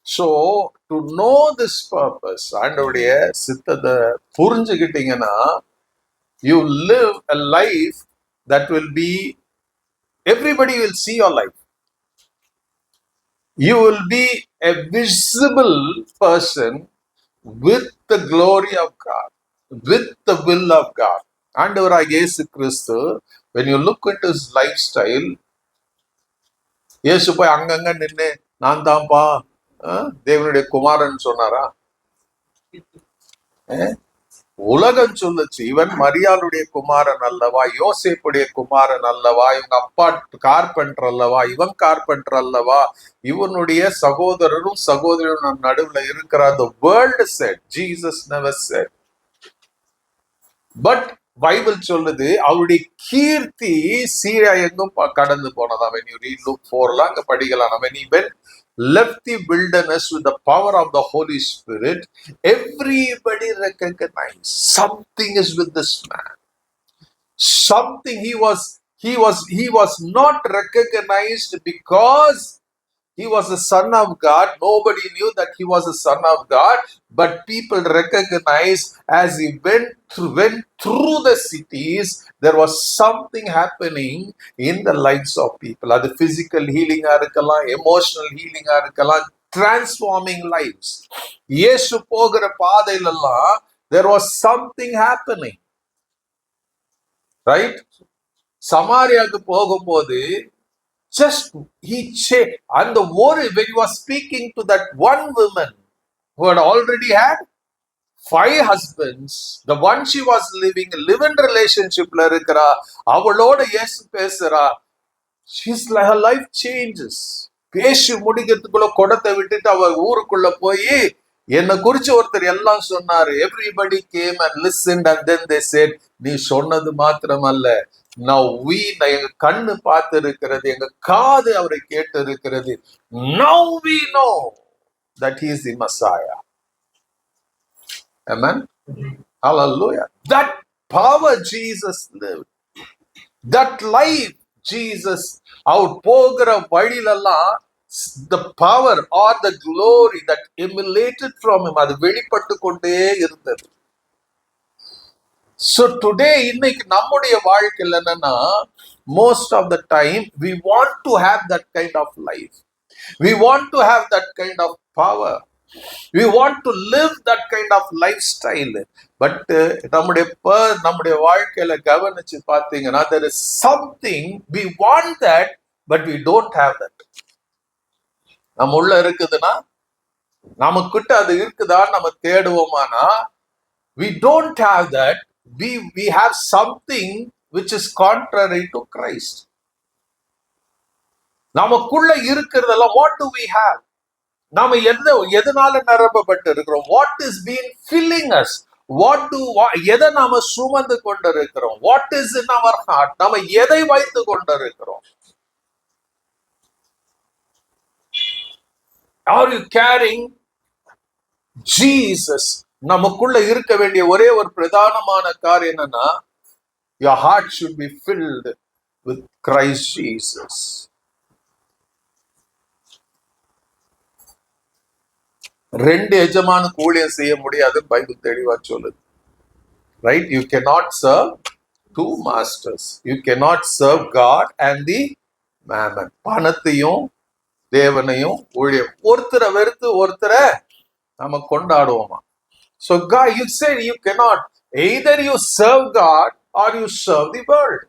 So to know this purpose, ஆண்டவருடைய சித்தத்தை புரிஞ்சுக்கிட்டீங்கன்னா, you live a life that will be, everybody will see your life. You will be a visible person with the glory of God, with the will of God. ஆண்டவராகிய இயேசு கிறிஸ்து, when you look into his lifestyle, இயேசு போய் அங்கங்க நின்று நான் தான்ப்பா தேவனுடைய குமாரன் சொன்னாரா? உலகம் சொல்லுச்சு, இவன் மரியாளுடைய குமாரன் அல்லவா, யோசேப்புடைய குமாரன் அல்லவா, இவங்க அப்பா கார்பெண்டர் அல்லவா, இவன் கார்பெண்டர் அல்லவா, இவனுடைய சகோதரரும் சகோதரரும் நடுவுல இருக்கிறார். The world said, Jesus never said. But Bible சொல்லுது அவருடைய கீர்த்தி சீரா எங்கும் கடந்து போனதா. when you read Luke 4 அங்க படிக்கலாம். when he went left the wilderness with the power of the Holy Spirit, everybody recognized something is with this man. Something he was not recognized because he was a son of God. Nobody knew that he was a son of God, but people recognized as he went through the cities, there was something happening in the lives of people. Adu physical healing ah irukkalam, emotional healing ah irukkalam, transforming lives. Yesu pogura paadailalla there was something happening, right? Samaria-ku போகும்போது just he said, and the word when he was speaking to that one woman who had already had 5 husbands, the one she was living a live-in relationship la irukra, avaloda yesu pesura, she's like her life changes. பேசி முடிக்கிறதுக்குள்ள கொடத்தை விட்டுட்டு அவ ஊருக்குள்ள போய் என்னை குறிச்சு ஒருத்தர் எல்லாம் சொன்னாரு. everybody came and listened and then they said, நீ சொன்னது மாத்திரமல்ல, now we, எங்க கண்ணு பார்த்து இருக்கிறது, எங்க காது அவரை கேட்டு இருக்கிறது, now we know that he is the Messiah. Amen. Hallelujah. That power Jesus lived, that life Jesus out போகிற வழியிலெல்லாம் the power or the glory that emanated from him அது வெளிப்பட்டு கொண்டே இருந்தது. So today இன்னைக்கு நம்முடைய வாழ்க்கையில் என்னன்னா, most of the time we want to have that kind of life, we want to have that kind of power, we want to live that kind of lifestyle. But நம்முடைய வாழ்க்கையில கவனிச்சு பார்த்தீங்கன்னா, there is something we want that but we don't have that. நம்ம உள்ள இருக்குதுன்னா, நமக்கிட்ட அது இருக்குதா நம்ம தேடுவோமானா, we don't have that. We have something which is contrary to Christ. நமக்குள்ள இருக்கிறதெல்லாம் what do we have? நாம எதனால நிரப்பப்பட்டு இருக்கிறோம்? What is being filling us? எதை நாம சுமந்து கொண்டிருக்கிறோம்? What is in our heart? நாம எதை வைத்து கொண்டிருக்கிறோம்? Are you carrying Jesus? நமக்குள்ள இருக்க வேண்டிய ஒரே ஒரு பிரதானமான காரியம் என்னன்னா, your heart should be filled with Christ Jesus. ரெண்டு எஜமானுக்கு ஊழியம் செய்ய முடியாது, பைபிள் தெளிவா சொல்லுது. Right? You cannot serve 2 masters. You cannot serve God and the mammon. பணத்தையும் தேவனையும் ஊழியம். ஒருத்தரை வெறுத்து ஒருத்தரை நம்ம கொண்டாடுவோமா? So God, you said you cannot, either you serve God or you serve the world.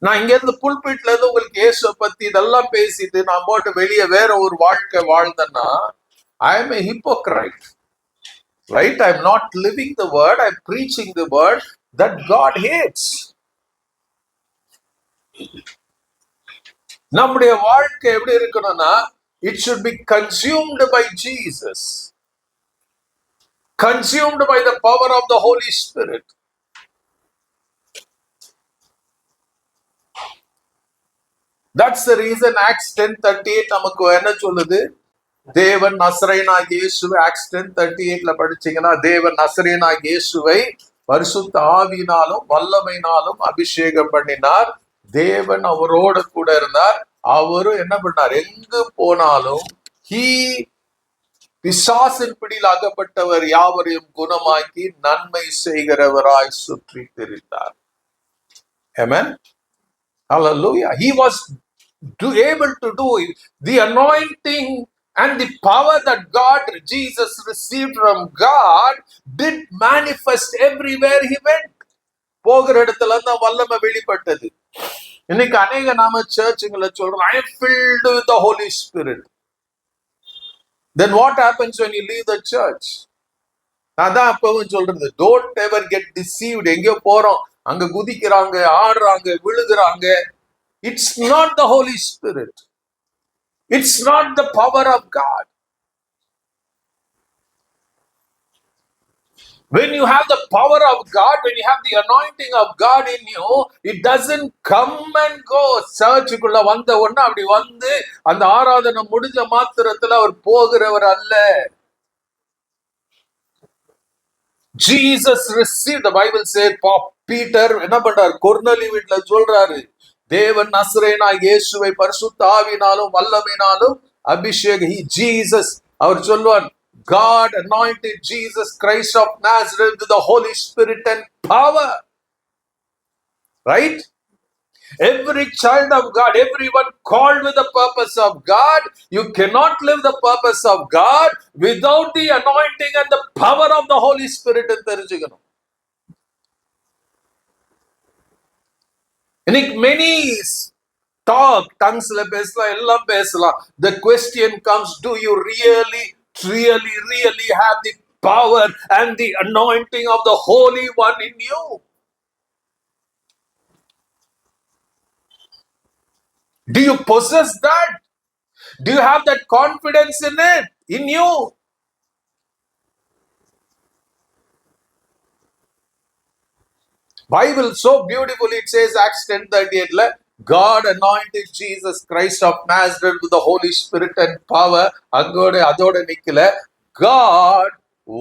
நான் இங்க இருந்து புல்பிட்ல இருந்து உங்களுக்கு இயேசுவை பத்தி இதெல்லாம் பேசிட்டு நான் போட்டு வெளியே வேற ஒரு வாழ்க்கை வாழ்ந்தேன்னா, I am a hypocrite. Right? I am not living the word, I am preaching the word that God hates. நம்முடைய வாழ்க்கை எப்படி இருக்கணும்னா, it should be consumed by Jesus, consumed by the power of the Holy Spirit. That's the reason Acts 10:38 நமக்கு என்ன சொல்லுது? தேவன் நசரேயனாகிய இயேசுவை, Acts 10:38ல படிச்சீங்கன்னா, தேவன் நசரேயனாகிய இயேசுவை பரிசுத்த ஆவியினாலும் வல்லமையினாலும் அபிஷேகம் பண்ணினார். தேவன் அவரோடு கூட இருந்தார். அவரும் என்ன பண்ணார்? எங்கு போனாலும் பிசாசின் பிடியில் அகப்பட்டவர் யாவரையும் குணமாக்கி நன்மை செய்கிறவராய் சுற்றி திரிந்தார். Amen. Hallelujah. He was able to do it. The anointing and the power that Jesus received from God did manifest everywhere he went. போகிற இடத்துல தான் வல்லமை வெளிப்பட்டது. இன்னைக்கு அநேக நாம சர்ச்சுங்களை சொல்றோம், I am filled with the Holy Spirit. Then what happens when you leave the church? அதான் அப்பவும் சொல்றது, don't ever get deceived. எங்கேயோ போறோம், அங்க குதிக்கிறாங்க, ஆடுறாங்க, விழுகிறாங்க. It's not the Holy Spirit. It's not the power of God. When you have the power of God, when you have the anointing of God in you, it doesn't come and go. சர்ச்சுக்குள்ள வந்த உடனே அப்படி வந்து அந்த ஆராதனை முடிஞ்ச மாத்திரத்துல அவர் போகிறவர் அல்ல. Jesus received, the Bible said, Peter என்ன பண்றாரு? கொர்நேலியு வீட்டுல சொல்றாரு, தேவன் நசரேயனாகிய இயேசுவை பரிசுத்த ஆவியினாலும் வல்லமையினாலும் அபிஷேகம். Jesus, அவர் சொல்வார், God anointed Jesus Christ of Nazareth with the Holy Spirit and power. Right? Every child of God, everyone called with the purpose of God, you cannot live the purpose of God without the anointing and the power of the Holy Spirit. தெரிஞ்சுக்கணும். இன்னைக்கு many talk, tonguesல பேசலாம், எல்லாம் பேசலாம். The question comes, do you really have the power and the anointing of the Holy One in you? Do you possess that? Do you have that confidence in it, in you? Bible so beautifully, it says, Acts 10:38, God anointed Jesus Christ of Nazareth with the Holy Spirit and power. அதோட நிக்கல, God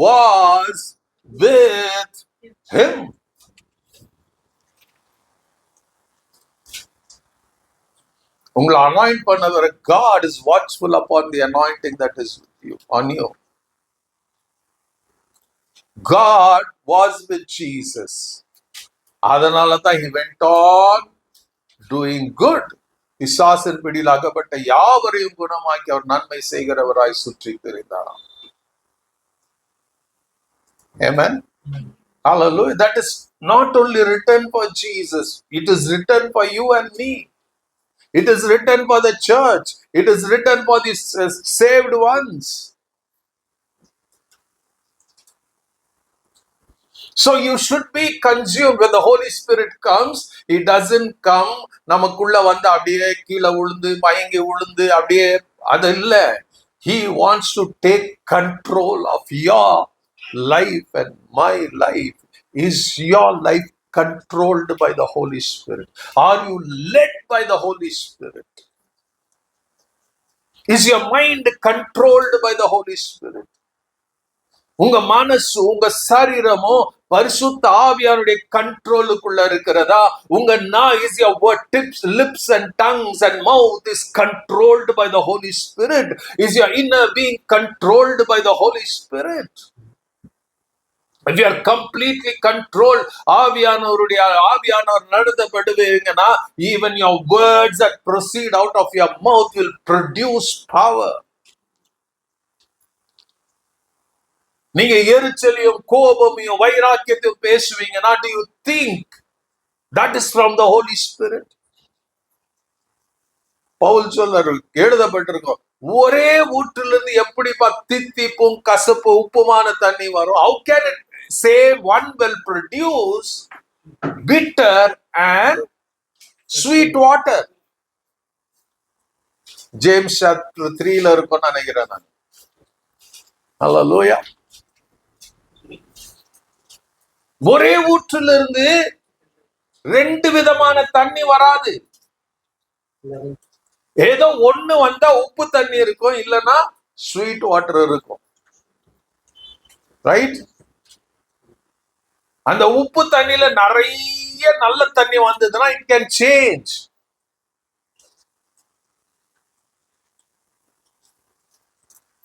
was with him. உங்களை anoint பண்ணவர், God is watchful upon the anointing that is with you, on you. God was with Jesus. அதனால தான் he went on doing good. பிசாசின் பிடியில் அகப்பட்ட யாவரையும் குணமாக்கி அவர் நன்மை செய்கிறவராய் சுற்றி திரிந்தாராம். Amen. Hallelujah. That is not only written for Jesus, it is written for you and me. It is written for the church. It is written for the saved ones. So you should be consumed. When the Holy Spirit comes, He doesn't come நமக்குள்ள வந்து அப்படியே கீழே உளுந்து மயங்கி உளுந்து அப்படியே அது இல்ல. He wants to take control of your life and my life. Is your life controlled by the Holy Spirit? Are you led by the Holy Spirit? Is your mind controlled by the Holy Spirit? உங்க மனசு, உங்க சரீரமோ பரிசுத்த ஆவியானுடைய கண்ட்ரோலுக்குள்ள இருக்கிறதா? உங்க is your word, tips, lips and tongues and mouth is controlled by the Holy Spirit? Is your inner being controlled by the Holy Spirit? If you are completely controlled, ஆவியானவர் நடத்தப்படுவீங்கன்னா, even your words that proceed out of your mouth will produce power. நீங்க எரிச்சலையும் கோபமையும் வைராக்கியத்தையும் பேசுவீங்கன்னா, do you think that is from the Holy Spirit? Pavul சொல்றாரு, எழுதப்பட்டிருக்கும், ஒரே ஊற்றிலிருந்து எப்படிப்பா தித்திப்பும் கசப்பு உப்புமான தண்ணி வரும்? How can it say one will produce bitter and sweet water? James chapter 3 இருக்கும் நினைக்கிறேன் நான். Hallelujah. ஒரே ஊற்றிலிருந்து ரெண்டு விதமான தண்ணி வராது. ஏதோ ஒண்ணு வந்தா உப்பு தண்ணி இருக்கும், இல்லைன்னா ஸ்வீட் வாட்டர் இருக்கும். ரைட்? அந்த உப்பு தண்ணியில நிறைய நல்ல தண்ணி வந்ததுன்னா it can change.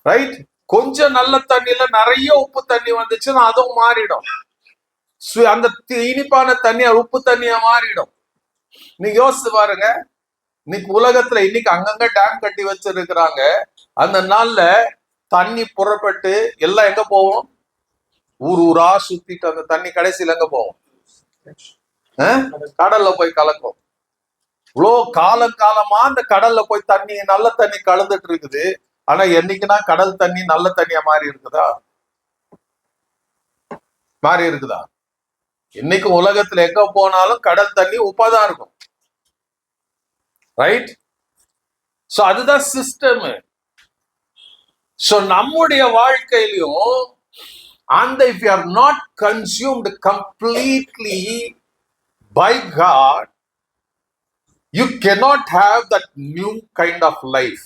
ரைட்? கொஞ்சம் நல்ல தண்ணியில நிறைய உப்பு தண்ணி வந்துச்சுன்னா அதுவும் மாறிடும். நிறைய உப்பு தண்ணி வந்துச்சுன்னா அதுவும் மாறிடும். அந்த இனிப்பான தண்ணி உப்பு தண்ணியா மாறிடும். நீங்க யோசிச்சு பாருங்க. இன்னைக்கு உலகத்துல இன்னைக்கு அங்கங்க டேம் கட்டி வச்சிருக்கிறாங்க. அந்த நாள்ல தண்ணி புறப்பட்டு எல்லாம் எங்க போவோம்? ஊர் ஊரா சுத்திட்டு அந்த தண்ணி கடைசியில எங்க போவோம்? கடல்ல போய் கலக்கும். இவ்வளோ காலமா அந்த கடல்ல போய் தண்ணி நல்ல தண்ணி கலந்துட்டு இருக்குது. ஆனா என்னைக்குன்னா கடல் தண்ணி நல்ல தண்ணியா மாறி இருக்குதா? மாறி இருக்குதா? இன்னைக்கு உலகத்துல எங்க போனாலும் கடல் தண்ணி உப்பாதான் இருக்கும். ரைட்? சோ அதுதான் சிஸ்டம். சோ நம்முடைய வாழ்க்கையிலும் அந்த if you are not consumed completely by God, you cannot have that new kind of life,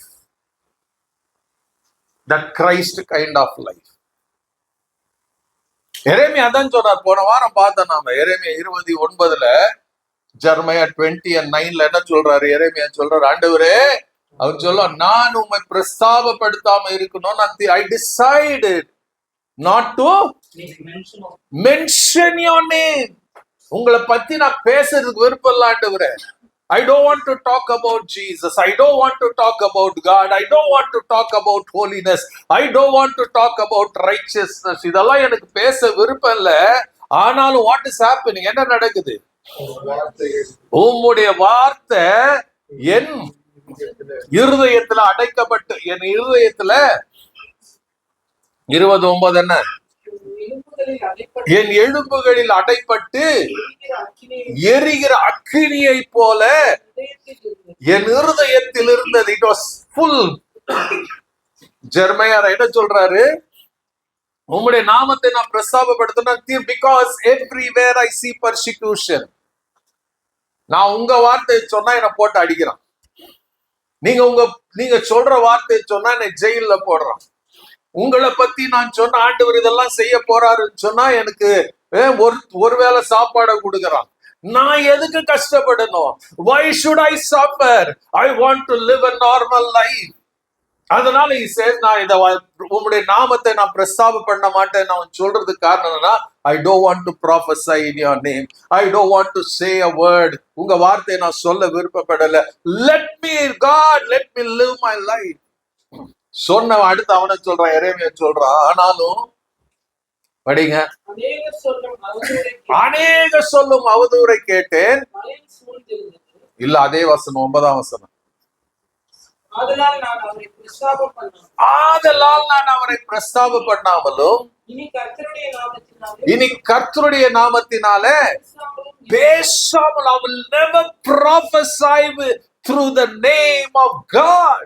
that Christ kind of life. எரேமியா தான் சொன்னார். போன வாரம் பார்த்தோம் நாம எரேமியா 29 ஜெரமையா 20:9 என்ன சொல்றாரு? எரேமியா சொல்றாரு, ஆண்டவரே அவர் சொல்ல, நான் உம்மை பிரஸ்தாபப்படுத்தாம இருக்கணும். I decided not to mention your name. உங்களை பத்தி நான் பேசுறதுக்கு விருப்பம் இல்ல ஆண்டவரே. I don't want to talk about Jesus. I don't want to talk about God. I don't want to talk about holiness. I don't want to talk about righteousness. இதெல்லாம் எனக்கு பேச விருப்பம் இல்ல. ஆனாலும் what is happening? என்ன நடக்குது? உம்முடைய வார்த்தை என் இருதயத்துல அடைக்கப்பட்டு, என் இருதயத்துல 29 என்ன? என் எலும்புகளில் அடைப்பட்டு எரிகிற அக்கினியை போல என் இருதயத்தில் இருந்தது. It was full. ஜெரமையா என்ன சொல்றாரு? உம்முடைய நாமத்தை நான் பிரஸ்தாபப்படுத்தினேன். Because everywhere I see persecution. நான் உங்க வார்த்தையை சொன்னா என்ன போட்டு அடிக்கிறான். நீங்க சொல்ற வார்த்தையை சொன்னா என்னை ஜெயில போடுறான். உங்களை பத்தி நான் சொன்ன ஆண்டவர் இதெல்லாம் செய்ய போறாருன்னு சொன்னா எனக்கு ஒருவேளை சாப்பாடை கொடுக்கறான். நான் எதுக்கு கஷ்டப்படணும்? Why should I suffer? I want to live a normal life. அதனால he says, நான் இத உம்முடைய நாமத்தை நான் பிரஸ்தாப பண்ண மாட்டேன். நான் சொல்றதுக்கு காரணம் என்னன்னா, I don't want to prophesy in your name. I don't want to say a word. உங்க வார்த்தையை நான் சொல்ல விருப்பப்படல. Let me live my life. சொன்ன அடுத்து அவனை சொல்றான், எரேமியா சொல்றான். ஆனாலும் படிங்க. அநேக சொல்லும் அவதூறை கேட்டேன். இல்ல, அதே வசனம் 9ஆம் வசனம். ஆதலால் நான் அவரை பிரஸ்தாப பண்ணாமலும் இனி கர்த்தருடைய நாமத்தினாலே பேசாமல், I will never prophesy through the name of God.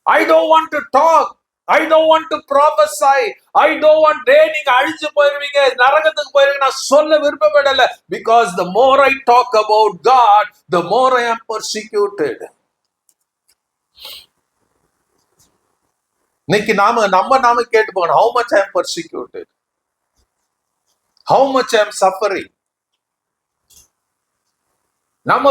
I don't want to talk. I don't want to prophesy. I don't want, நீங்க அழிஞ்சு போயிருவீங்க, நரகத்துக்கு போயிருவீங்க, நான் சொல்ல விருப்பப்படல. Because the more I talk about God, the more I am persecuted. இன்னைக்கு நாம கேட்டு போகணும். How much I am persecuted? How much I am suffering?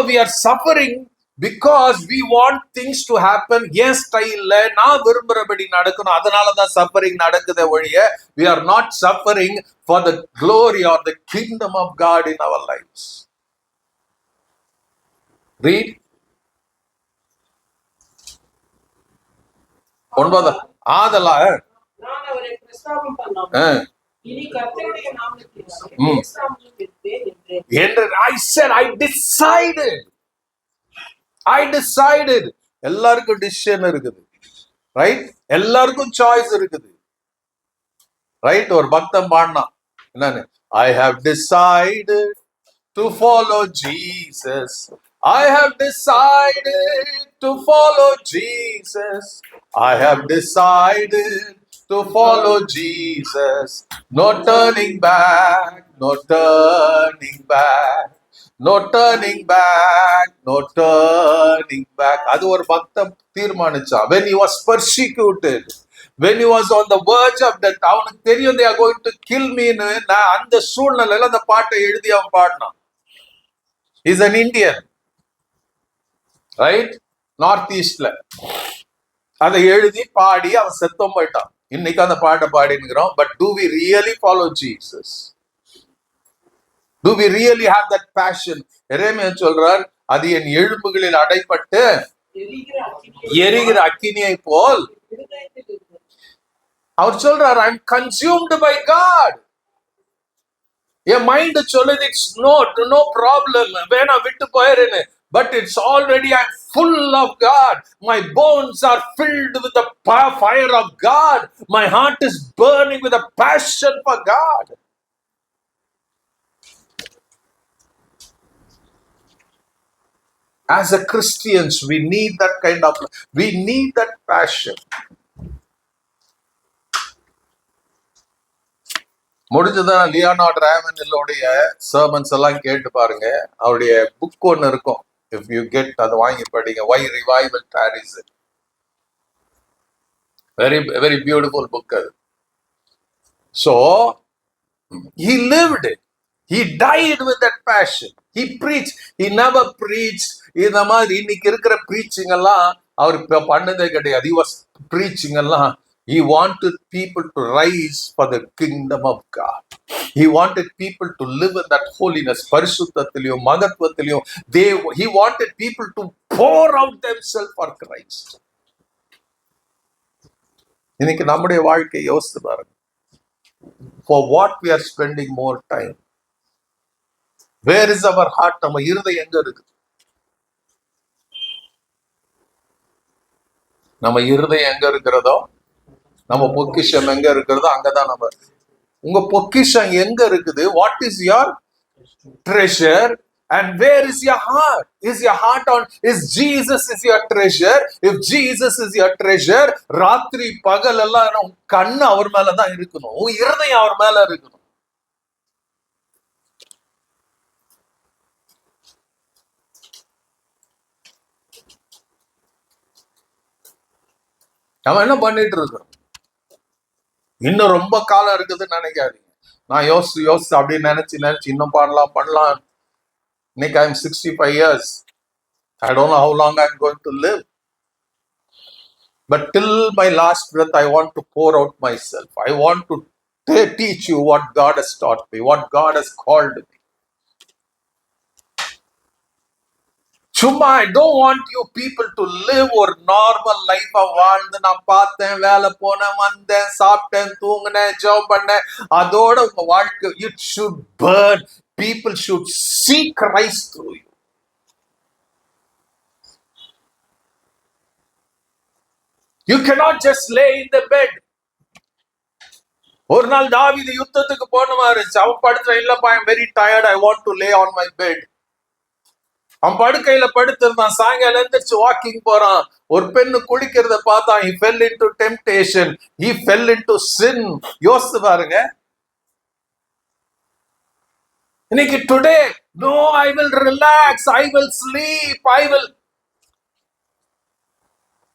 we are suffering because we want things to happen என் ஸ்டைல்ல, நான் விரும்புறபடி நடக்கணும். அதனாலதான் suffering நடக்குதே ஒழிய we are not suffering for the glory or the kingdom of God in our lives. Read. 9. ஆதலால் நான் அவரை பிரஸ்தாபம் பண்ணாமல் இனி கர்த்தருடைய நாமத்தினாலே பேசாமல் இருப்பேன் என்று I said, I decided. எல்லாருக்கும் டிசிஷன் இருக்குது. ரைட்? எல்லாருக்கும் சாய்ஸ் இருக்குது. ரைட்? ஒரு பக்தன் பாடினான், என்னன்னு? I have decided to follow Jesus. I have decided to follow Jesus. I have decided to follow Jesus. No turning back, no turning back. No turning back, no turning back. அது ஒரு பக்தன் தீர்மானிச்சான். When he was persecuted, when he was on the verge of death, அவனுக்கு தெரியும் they are going to kill me. அந்த சூழ்நிலையில அந்த பாட்டை எழுதி அவன் பாடினான். He's an Indian, right? North ஈஸ்ட்ல. அதை எழுதி பாடி அவன் செத்தம் போயிட்டான். இன்னைக்கு அந்த பாட்டை பாடினுக்கிறோம். But do we really follow Jesus? Do we really have that passion? எரேமியா சொல்றார், அது என் எலும்புகளில் அடைப்பட்டு எரிகிற அக்கினியை போல். அவர் சொல்றார், I am consumed by God. N mind சொல்லுது, இட்ஸ் no problem, வேணா விட்டு போயிருன்னு. But it's already, I'm full of God. My bones are filled with the fire of God. My heart is burning with a passion for God. As a Christians, we need that passion. முடிஞ்சதான் Leonard ராமனிலோடைய sermons எல்லாம் கேட்டு பாருங்க. அவருடைய book ஒன்னு இருக்கும், if you get, அதை வாங்கி படிங்க. Why Revival Tarries. Very very beautiful book அது. So he lived it. He died with that passion. He preached. He never preached இந்த மாதிரி இன்னைக்கு இருக்கிற preaching எல்லாம் அவர் பண்ணதே கிடையாது. He was preaching எல்லாம், he wanted people to rise for the kingdom of God. He wanted people to live in that holiness, பரிசுத்தத்திலையும் மகத்துவத்திலையும். He wanted people to pour out themselves for Christ. இன்னைக்கு நம்முடைய வாழ்க்கையை யோசித்து பாருங்க. For what we are spending more time? Where is our heart? நம்ம இருதயம் எங்க இருக்கு? நம்ம இருதயம் எங்க இருக்கிறதோ, நம்ம பொக்கிஷம் எங்க இருக்கிறதோ அங்கதான் நம்ம. உங்க பொக்கிஷம் எங்க இருக்குது? What is your treasure and where is your heart? Is your heart on, is Jesus is your treasure? If Jesus is your treasure, ராத்திரி பகல் எல்லாம் கண்ணு அவர் மேலதான் இருக்கணும், இருதயம் அவர் மேல இருக்கணும். நம்ம என்ன பண்ணிட்டு இருக்கோம்? இன்னும் ரொம்ப காலம் இருக்குதுன்னு நினைக்காதீங்க. நான் யோசிச்சு அப்படின்னு நினைச்சு இன்னும் பண்ணலாம். இன்னைக்கு I'm 65 years. I don't know how long I'm going to live. But till my last breath, I want to pour out myself. I want to teach you what God has taught me, what God has called me. சும்மா I don't want you people to live ஒரு normal லைஃப வாழ்ந்து, நான் பார்த்தேன், வேலை போனேன், வந்தேன், சாப்பிட்டேன், தூங்கினேன், ஜாப் பண்ணேன், அதோட உங்க வாழ்க்கை. It should burn. People should see Christ through you. You cannot just lay in the bed. ஒரு நாள் தாவீது யுத்தத்துக்கு போனமா இருந்துச்சு. அவன் படுத்த, இல்லப்பா, I am very tired, I want to lay on my bed. அவன் படுக்கையில படுத்திருந்தான். சாயங்காலம் எழுந்திரிச்சு வாக்கிங் போறான். ஒரு பெண்ணு குளிக்கிறத பார்த்தான். He fell into temptation. He fell into sin. யோசித்து பாருங்க. இன்னைக்கு today, no, I will relax, I will sleep,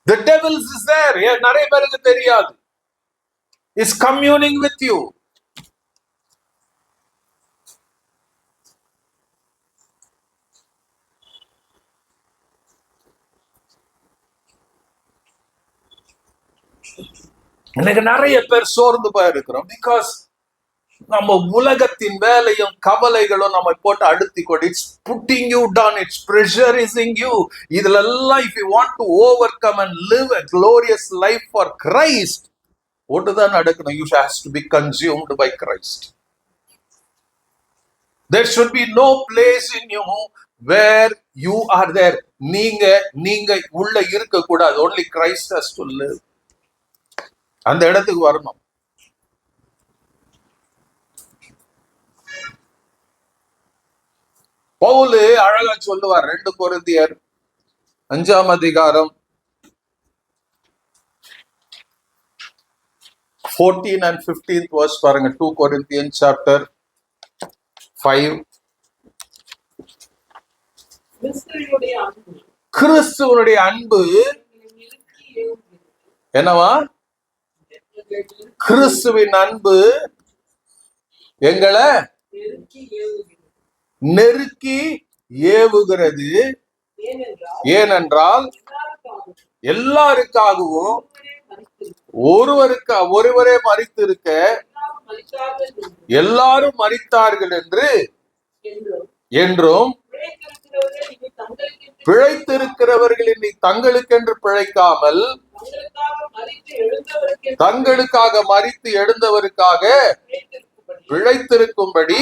the devil is there. நிறைய பேருக்கு தெரியாது. Is communing with you. இன்னைக்கு நிறைய பேர் சோர்ந்து போயிருக்கிறோம். பிகாஸ் நம்ம உலகத்தின் வேலையும் கவலைகளும் நம்ம போட்டு அழுத்தி கொண்டு, it's putting you down, it's pressurising you. இதுல எல்லாம் if you want to overcome and live a glorious life for Christ, ஒட்டுதான் நடக்கணும். You have to be consumed by Christ. There should be no place in you where you are there. நீங்க உள்ள இருக்க கூடாது. Only Christ has to live. அந்த இடத்துக்கு வரணும். பவுல் அழகா சொல்லுவார். 2 கொரிந்தியர் 5ஆம் அதிகாரம் 14 and 15th verse பாருங்க. 2 Corinthians chapter 5. கிறிஸ்துவனுடைய அன்பு என்னவா? கிறிஸ்துவின் அன்பு எங்களை நெருக்கி ஏவுகிறது. ஏனென்றால் எல்லாருக்காகவும் ஒருவரே மரித்திருக்க எல்லாரும் மரித்தார்கள் என்றும் பிழைத்திருக்கிறவர்கள் இனி தங்களுக்கென்று பிழைக்காமல் தங்களுக்காக மரித்து எழுந்தவருக்காக பிழைத்திருக்கும்படி.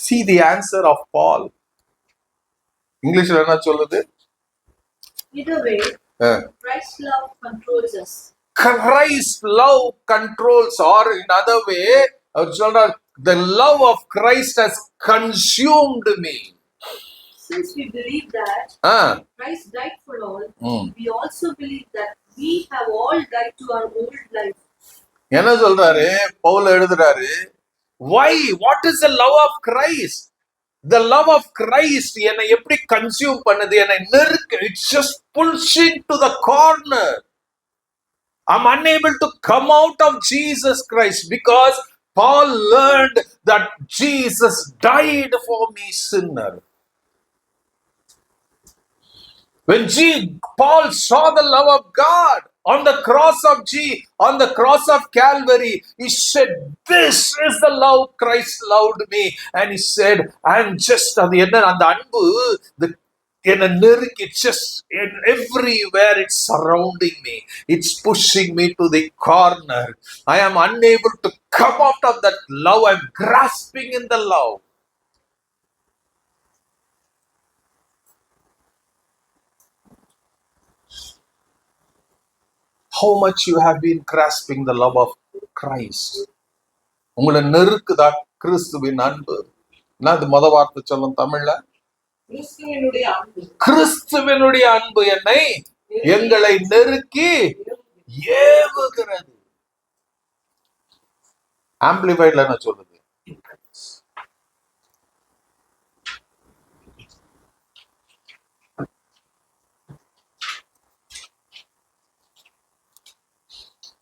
See the answer of Paul. இங்கிலீஷ்ல என்ன சொல்லுது? Either way, Christ's love controls us. Christ's love controls, or in other way, the love of Christ has consumed me. Since we believe that Christ died for all, we also believe that we have all died to our old life. என்ன சொல்றாரு பவுல் எழுதுறாரு? Why? What is the love of Christ? The love of Christ என்னை எப்படி consume பண்ணுது, என்னை நெருக்க. It's just pushing to the corner. I'm unable to come out of Jesus Christ because Paul learned that Jesus died for me, sinner. When Paul saw the love of God on the cross of Calvary, he said, this is the love Christ loved me. And he said, I'm just, அந்த அன்பு என்னை நெருக்கி, it's just everywhere, it's surrounding me, it's pushing me to the corner. I am unable to come out of that love. I'm grasping in the love. How much you have been grasping the love of Christ? உங்களை நெருக்குதா கிறிஸ்துவின் அன்பு? அது முத வார்த்தை சொல்லும் தமிழ்ல, கிறிஸ்துவினுடைய அன்பு எங்களை நெருக்கி ஏவுகிறது. ஆம்பிளிஃபைட்ல என்ன சொல்லுது?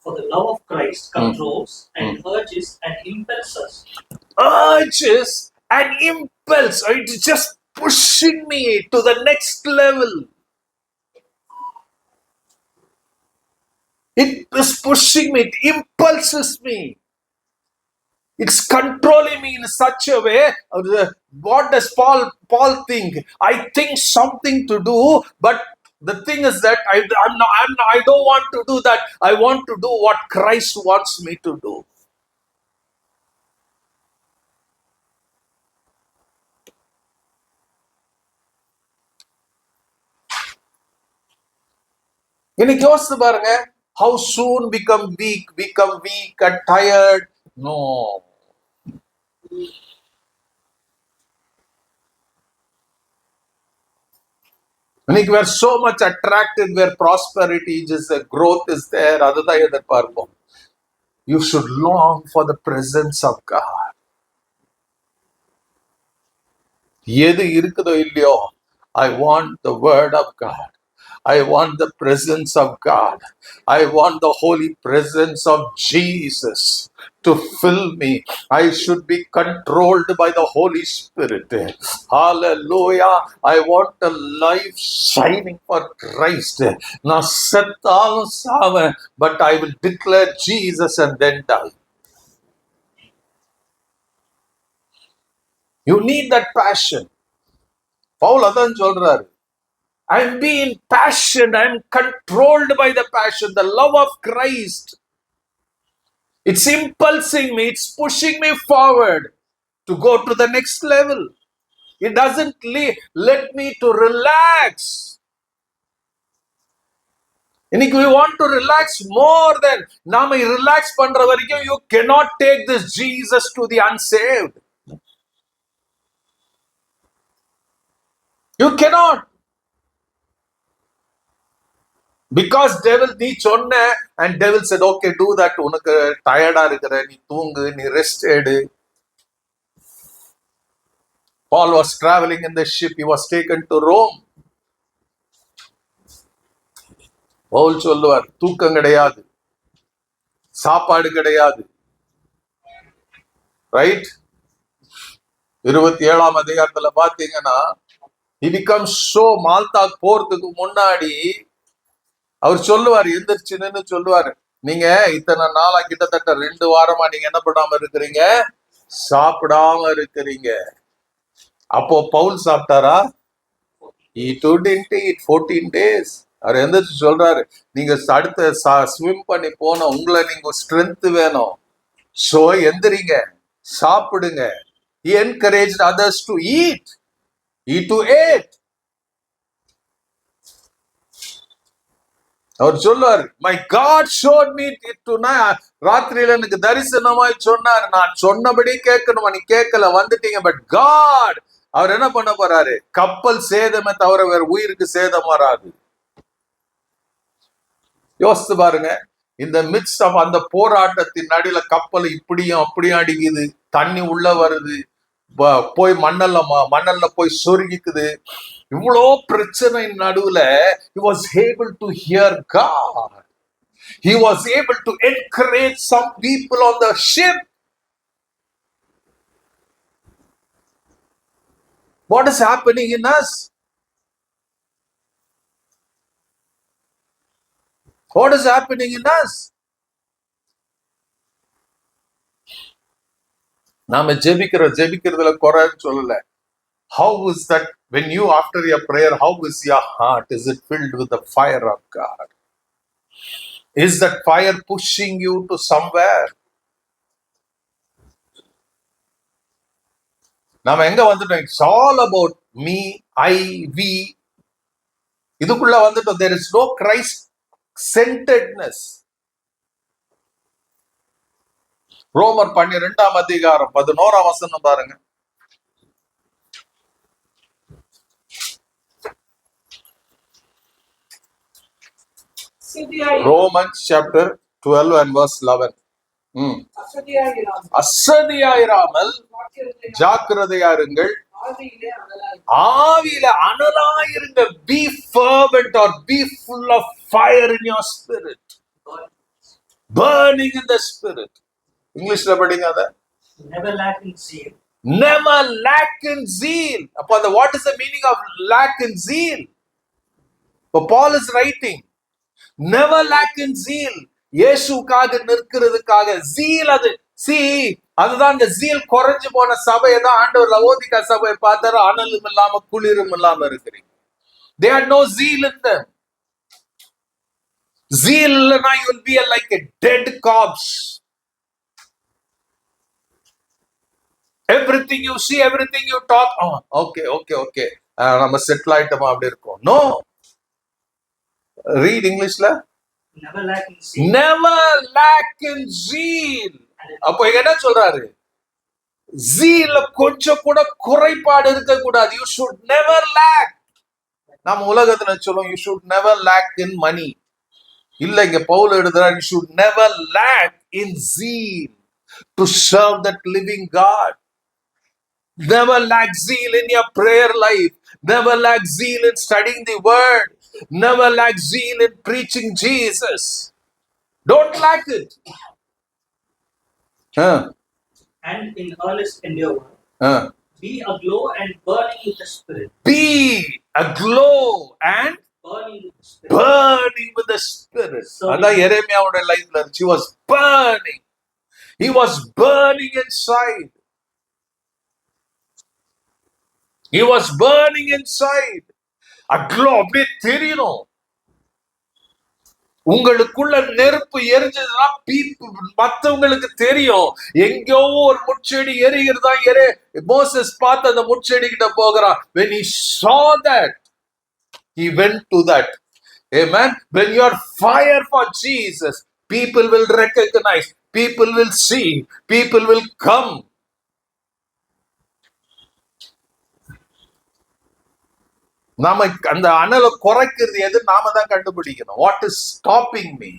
For the love of Christ controls and urges and impels us. Urges and impels. It's just pushing me to the next level. It is pushing me. It impulses me. It's controlling me in such a way. What does Paul think? I think something to do, but the thing is that I don't want to do that. I want to do what Christ wants me to do. இன்னைக்கு யோசிச்சு பாருங்க. How soon become weak and tired? No. இன்னைக்கு we are so much attracted where prosperity is, growth is there. அதுதான் எதிர்பார்ப்போம். You should long for the presence of God. எது இருக்குதோ இல்லையோ, I want the word of God. I want the presence of God. I want the holy presence of Jesus to fill me. I should be controlled by the Holy Spirit. Hallelujah. I want a life shining for Christ. நான் செத்தாலும் சாவேன், but I will declare Jesus and then die. You need that passion. Pavul அதான் சொல்றாரு. I'm being passionate. I'm controlled by the passion, the love of Christ. It's impulsing me. It's pushing me forward to go to the next level. It doesn't let me to relax. இன்னைக்கு we want to relax more than நாம relax பண்ற வரைக்கும் you cannot take this Jesus to the unsaved. You cannot. Because devil நீ சொன்ன, and devil said, okay, do that. உனக்கு டயர்டா இருக்கிற, நீ தூங்கு, நீ ரெஸ்ட் எடு. Paul was traveling in the ship. He was taken to Rome. Pavul சொல்லுவார், தூக்கம் கிடையாது, சாப்பாடு கிடையாது. ரைட்? 27ஆம் அதிகாரத்துல பாத்தீங்கன்னா he becomes so மால்தாக்கு போறதுக்கு முன்னாடி அவர் சொல்லுவார், எந்திரிச்சுன்னு சொல்லுவாரு, நீங்க இத்தனை நாளா கிட்டத்தட்ட 2 வாரமா நீங்க என்ன பண்ணாம இருக்கிறீங்க, சாப்பிடாம இருக்கிறீங்க. அப்போ Pavul சாப்பிட்டாரா? He didn't eat 14 days. அவர் எந்திரிச்சு சொல்றாரு, நீங்க அடுத்த ஸ்விம் பண்ணி போன உங்களை நீங்க ஸ்ட்ரென்த் வேணும், சோ எந்திரிங்க, சாப்பிடுங்க. He encouraged others to eat. He too ate. அவர் சொல்லுவார், my God showed me tonight. ராத்திரியில எனக்கு தரிசனமாய் சொன்னார், நான் சொன்னபடி கேட்கணுமா, நீ கேட்கல வந்துட்டீங்க. பட் God அவர் என்ன பண்ண போறாரு, கப்பல் சேதமே தவிர வேற உயிருக்கு சேதம் வராது. யோசித்து பாருங்க, இந்த மிட்ஸ் ஆஃப் அந்த போராட்டத்தின் நடுல கப்பல் இப்படியும் அப்படியும் அடிக்குது, தண்ணி உள்ள வருது, போய் மணல்ல போய் சொருகிக்குது. இவ்வளோ பிரச்சனை நடுவுல he was able to hear God. He was able to encourage some people on the ship. What is happening in us? What is happening in us? நாம ஜெபிக்கிறதுல குறைன்னு சொல்லல. How is that when you after your prayer, how is your heart? Is it filled with the fire of God? Is that fire pushing you to somewhere? நாம எங்க வந்துட்டோம்? It's all about me, I, we. இதுக்குள்ள வந்துட்டோம். There is no Christ centeredness. ரோமர் 12 அதிகாரம் 11 வசனம் பாருங்க. Romans chapter 12 and verse 11. அசதியாயிராமல் ஜாக்கிரதையாருங்கள், ஆவியில அனலாயிருங்க. Be fervent or be full of fire in your spirit. Burning in the spirit. இங்கிலீஷ்ல படிங்க அத. Never lack in zeal. Never lack in zeal. அப்ப அந்த what is the meaning of lack in zeal? But Paul is writing, never lack in zeal. இயேசுக்காக நிற்கிறதுக்காக zeal. அது அதுதான் இந்த zeal குறைஞ்சு போன சபையை தான் ஆண்டவர் லவோதிகா சபையை பார்த்தாரு, அனலும் இல்லாம குளிரும் இல்லாம இருக்கிறீங்க. They had no zeal in them. Zeal இல்லைன்னா you will be like a dead corpse. Everything you see, everything you talk, okay. நம்ம செட்டில் ஆயிட்டோமா அப்படி இருக்கும். No. Read Englishல. Never lack in zeal. Never lack in zeal. அப்போ என்ன சொல்றாரு? zeal கொஞ்சம் கூட குறைபாடு இருக்க கூடாது. You should never lack. நம்ம உலகத்துல சொல்லுவோம், you should never lack in money. இல்ல, இங்க பவுல் எழுதுறார், you should never lack in zeal to serve that living God. Never lack zeal in your prayer life. Never lack zeal in studying the word. Never lack zeal in preaching Jesus. Don't lack it. And in earnest endeavor, be aglow and burning with the Spirit. Be aglow and burning with the Spirit. Burning with the Spirit. அதான் எரேமியாவோட லைஃப்ல she was burning. He was burning inside. He was burning inside. Aglow அப்படியே தெரியணும். உங்களுக்குள்ள நெருப்பு எரிஞ்சதுன்னா மற்றவங்களுக்கு தெரியும். எங்கேயோ ஒரு முட்செடி எரிகிறதா மோசஸ் பார்த்து அந்த முட்செடி கிட்ட போகிறான். When he saw that, he went to that. Amen. When you are fire for Jesus, people will recognize, people will see, people will come. நாம அந்த அனலை குறைக்கிறது எது? நாம தான் கண்டுபிடிக்கணும். What is stopping me?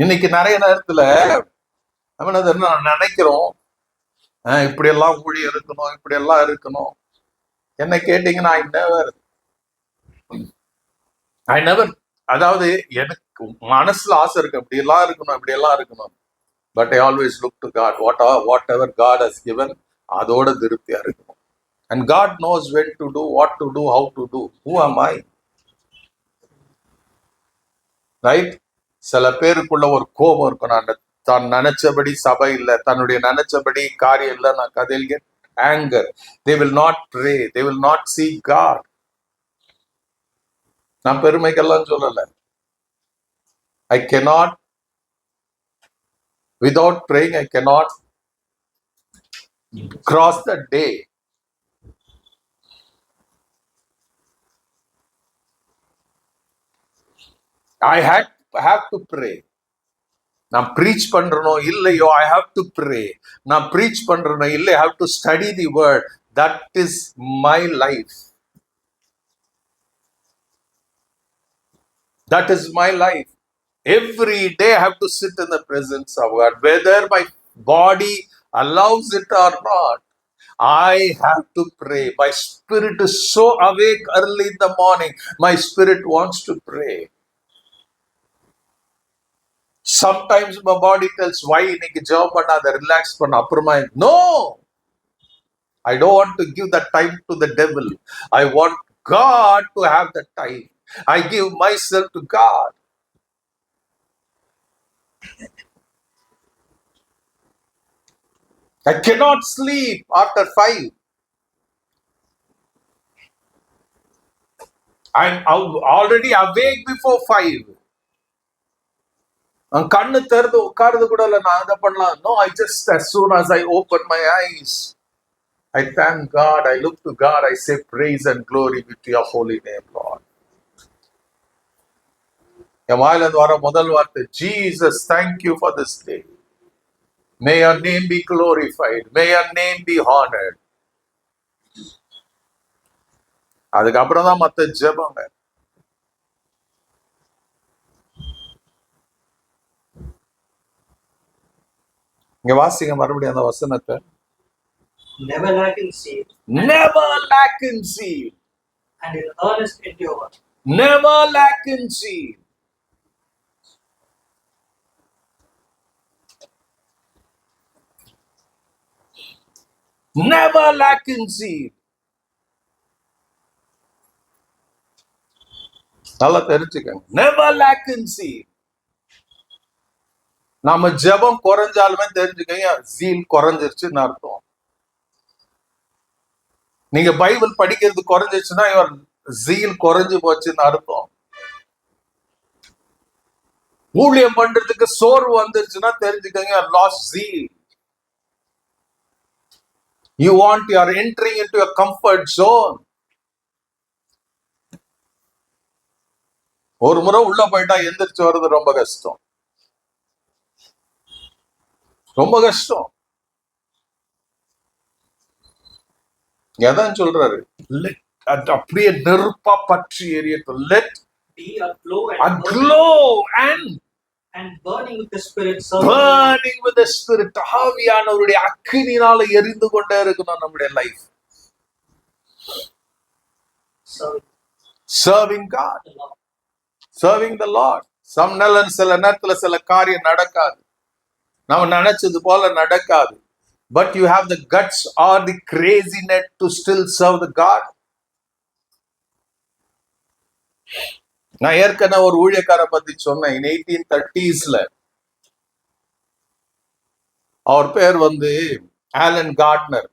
இன்னைக்கு நிறைய நேரத்துல நம்ம நினைக்கிறோம், இப்படி எல்லாம் ஊழி இருக்கணும், இப்படி எல்லாம் இருக்கணும். என்ன கேட்டீங்கன்னா, அதாவது எனக்கு மனசுல ஆசை இருக்கு, இப்படி எல்லாம் இருக்கணும், இப்படி எல்லாம் இருக்கணும். But I always look to God. Whatever God has given, அதோட திருப்தியா இருக்கணும். And God knows when to do, what to do, how to do. Who am I? Right? சில பேருக்குள்ள ஒரு கோபம் இருக்கும். நான் தான் நினைச்சபடி சபை இல்லை, தன்னுடைய நினைச்சபடி காரியம் இல்லை, நான் கதையில் get anger. They will not pray. They will not seek God. நான் பெருமைக்கெல்லாம் சொல்லல. I cannot, without praying, I cannot cross the day. I have to pray. நான் ப்ரீச் பண்றனோ இல்லையோ, ஐ ஹாவ் டு ப்ரே. நான் ப்ரீச் பண்றனோ இல்லை, I have to study the word. That is my life. That is my life. Every day I have to sit in the presence of God, whether my body allows it or not. I have to pray. My spirit is so awake early in the morning. My spirit wants to pray. Sometimes my body tells, why இன்னைக்கு ஜெபம் பண்ணாத, relax பண்ண, அப்புறமா. No, I don't want to give that time to the devil. I want God to have that time. I give myself to God. I cannot sleep after 5. I'm already awake before 5. கண்ணு திறந்து உட்கார்ந்து கூட இல்ல, நான் அதை பண்ணலாம். No, I just, as soon as I open my eyes, I thank God, I look to God, I say praise and glory be to your holy name, Lord. என் வாயில இருந்து வர முதல் வார்த்தை, Jesus, thank you for this day. May your name be glorified. May your name be honored. அதுக்கப்புறம் தான் மத்த ஜெபங்க. இங்க வாசிங்க மறுபடியும் அந்த வசனத்தை. Never lack in seed. Never lack in seed. And in earnest endeavor. Never lack in seed. Never lack in seed. நல்லா தெரிஞ்சுக்கங்க. Never lack in seed. நாம ஜெபம் குறைஞ்சாலுமே தெரிஞ்சுக்கங்க, ஜீல் குறைஞ்சிருச்சுன்னு அர்த்தம். நீங்க பைபிள் படிக்கிறது குறைஞ்சிருச்சுன்னா இவர் ஜீல் குறைஞ்சு போச்சுன்னு அர்த்தம். ஊழியம் பண்றதுக்கு சோர்வு வந்துருச்சுன்னா தெரிஞ்சுக்கங்க, last zeal. You are entering into a comfort zone. ஒரு முறை உள்ள போயிட்டா எந்திரிச்சு வர்றது ரொம்ப கஷ்டம், ரொம்ப கஷ்டம். எதான் சொல்றாரு, அப்படியே நெருப்பா பற்றி எரியட்டும். Let be aglow and burning with the Spirit. Burning with the Spirit. ஆவியானவருடைய அக்கினியால எரிந்து கொண்டே இருக்கணும் நம்முடைய life. Serving God. Serving the Lord. சில நேரத்துல சில காரியம் நடக்காது, நம்ம நினைச்சது போல நடக்காது. But you have the guts or the craziness to still serve the God. நான் ஏற்கனவே ஒரு ஊழியக்கார பத்தி சொன்னேன். In 1830s அவர் பேர் வந்து Allen Gardiner.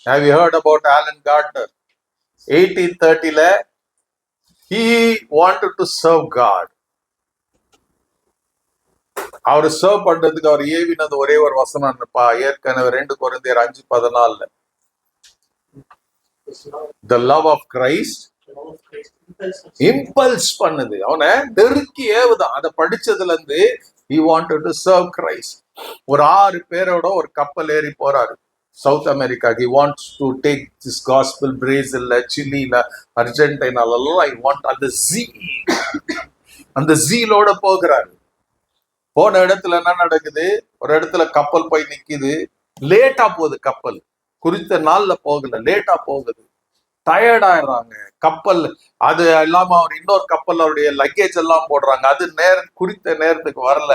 Have you heard about Alan Gardner? 1830 he wanted to serve God. அவர் சர்வ் பண்றதுக்கு அவர் ஏவினது ஒரே ஒரு வசனம், ஏற்கனவே 2 கொரிந்தியர் 5:14. The love of Christ impulse பண்ணுது, அவனை நெருக்கி ஏவுதான். அதை படிச்சதுல இருந்து he wanted to serve Christ. ஒரு 6 பேரோட ஒரு கப்பல் ஏறி போறாரு south America. he wants to take this gospel பிரேசில்ல, சிலில, அர்ஜென்டினால. I want அந்த ஜீலோட போகிறாரு. போன இடத்துல என்ன நடக்குது, ஒரு இடத்துல கப்பல் போய் நிக்குது. லேட்டா போகுது கப்பல், குறித்த நாள்ல போகல, லேட்டா போகுது. டயர்ட் ஆயிடுறாங்க. கப்பல் அது இல்லாம அவர் இன்னொரு கப்பல் அவருடைய லக்கேஜ் எல்லாம் போடுறாங்க. அது குறித்த நேரத்துக்கு வரல.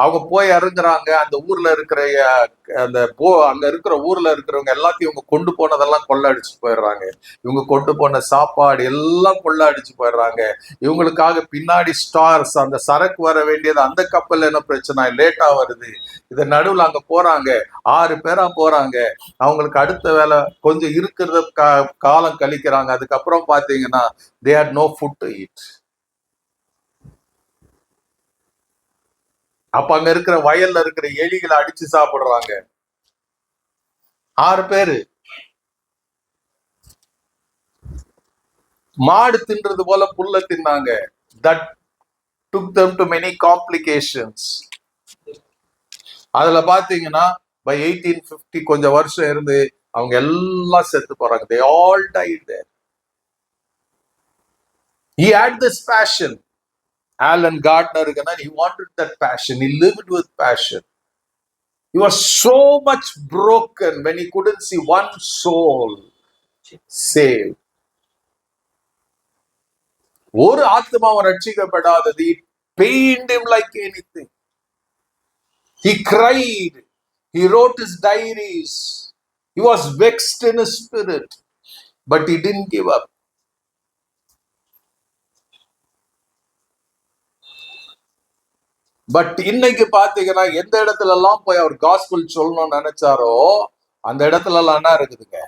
அவங்க போய் இறங்குறாங்க. அந்த ஊர்ல இருக்கிற அந்த அங்க இருக்கிற ஊர்ல இருக்கிறவங்க எல்லாத்தையும் இவங்க கொண்டு போனதெல்லாம் கொள்ளடிச்சு போயிடுறாங்க. இவங்க கொண்டு போன சாப்பாடு எல்லாம் கொள்ளடிச்சு போயிடுறாங்க. இவங்களுக்காக பின்னாடி ஸ்டார்ஸ் அந்த சரக்கு வர வேண்டியது அந்த கப்பல் என்ன பிரச்சனை, லேட்டா வருது. இது நடுவில் அங்க போறாங்க, 6 பேரா போறாங்க. அவங்களுக்கு அடுத்த வேலை கொஞ்சம் இருக்கிறத காலம் கழிக்கிறாங்க. அதுக்கப்புறம் பாத்தீங்கன்னா they had no food to eat. அப்ப அங்க இருக்கிற வயல்ல இருக்கிற எலிகளை அடிச்சு சாப்பிடுறாங்க. 6 பேரு மாடு தின்றது போல புல்ல தின்னாங்க. that took them to many complications. அதுல பாத்தீங்கன்னா by 1850 கொஞ்சம் வருஷம் இருந்து அவங்க எல்லாம் செத்து போறாங்க. they all died there. He had this passion. Alan Gardner, he wanted that passion. He lived with passion. He was so much broken when he couldn't see one soul saved. ஒரு ஆத்மாவும் ரட்சிக்கப்படாதது it pained him like anything. He cried. He wrote his diaries. He was vexed in his spirit, but he didn't give up. But இன்னைக்கு பாத்தீங்கன்னா எந்த இடத்துல எல்லாம் போய் அவர் gospel சொல்லணும்னு நினைச்சாரோ அந்த இடத்துல எல்லாம் என்ன இருக்குதுங்க,